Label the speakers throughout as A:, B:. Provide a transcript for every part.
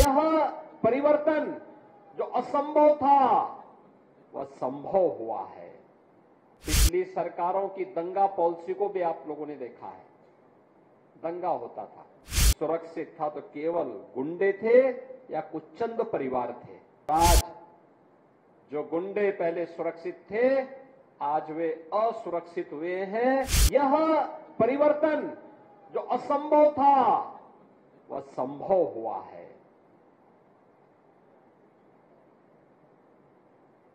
A: यह परिवर्तन जो असंभव था वह संभव हुआ है। पिछली सरकारों की दंगा पॉलिसी को भी आप लोगों ने देखा है। दंगा होता था, सुरक्षित था तो केवल गुंडे थे या कुछ चंद परिवार थे। आज जो गुंडे पहले सुरक्षित थे, आज वे असुरक्षित हुए हैं। यह परिवर्तन जो असंभव था वह संभव हुआ है।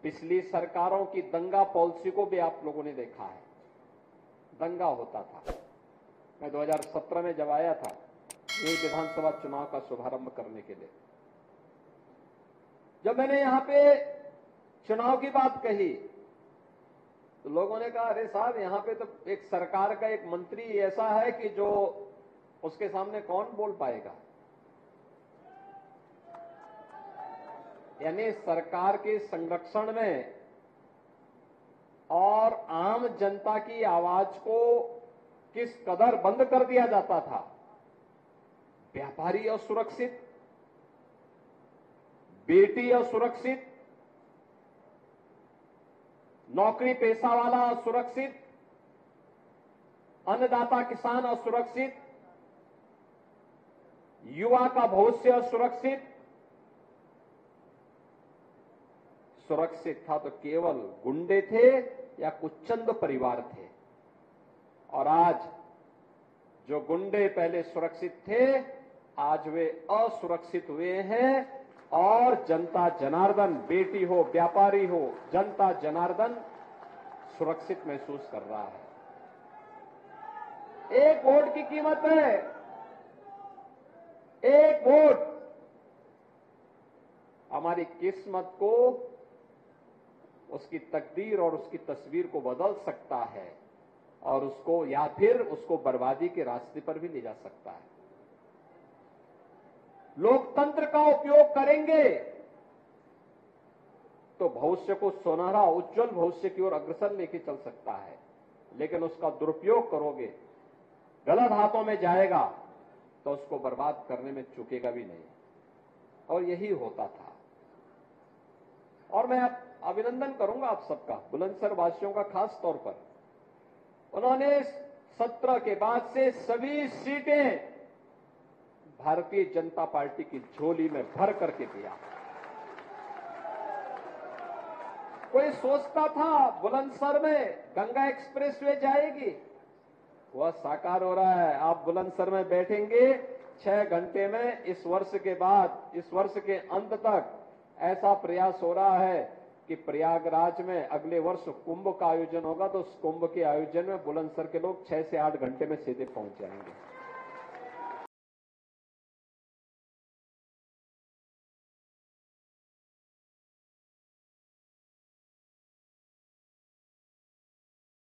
A: पिछली सरकारों की दंगा पॉलिसी को भी आप लोगों ने देखा है। दंगा होता था। मैं 2017 में जब आया था ये विधानसभा चुनाव का शुभारंभ करने के लिए, जब मैंने यहां पे चुनाव की बात कही तो लोगों ने कहा, अरे साहब यहां पे तो एक सरकार का एक मंत्री ऐसा है कि जो उसके सामने कौन बोल पाएगा। यानी सरकार के संरक्षण में और आम जनता की आवाज को किस कदर बंद कर दिया जाता था। व्यापारी असुरक्षित, बेटी असुरक्षित, नौकरी पेशा वाला असुरक्षित, अन्नदाता किसान असुरक्षित, युवा का भविष्य असुरक्षित। सुरक्षित था तो केवल गुंडे थे या कुछ चंद परिवार थे। और आज जो गुंडे पहले सुरक्षित थे, आज वे असुरक्षित हुए हैं। और जनता जनार्दन, बेटी हो व्यापारी हो, जनता जनार्दन सुरक्षित महसूस कर रहा है। एक वोट की कीमत है, एक वोट हमारी किस्मत को, उसकी तकदीर और उसकी तस्वीर को बदल सकता है और उसको या फिर उसको बर्बादी के रास्ते पर भी ले जा सकता है। लोकतंत्र का उपयोग करेंगे तो भविष्य को सुनहरा उज्जवल भविष्य की ओर अग्रसर लेके चल सकता है, लेकिन उसका दुरुपयोग करोगे, गलत हाथों में जाएगा तो उसको बर्बाद करने में चूकेगा भी नहीं। और यही होता था। और मैं अभिनंदन करूंगा आप सबका, बुलंदशहर वासियों का खास तौर पर। उन्होंने सत्र के बाद से सभी सीटें भारतीय जनता पार्टी की झोली में भर करके दिया। कोई सोचता था बुलंदशहर में गंगा एक्सप्रेसवे जाएगी, वह साकार हो रहा है। आप बुलंदशहर में बैठेंगे 6 घंटे में। इस वर्ष के बाद, इस वर्ष के अंत तक ऐसा प्रयास हो रहा है कि प्रयागराज में अगले वर्ष कुंभ का आयोजन होगा, तो उस कुंभ के आयोजन में बुलंदशहर के लोग 6 से 8 घंटे में सीधे पहुंच जाएंगे।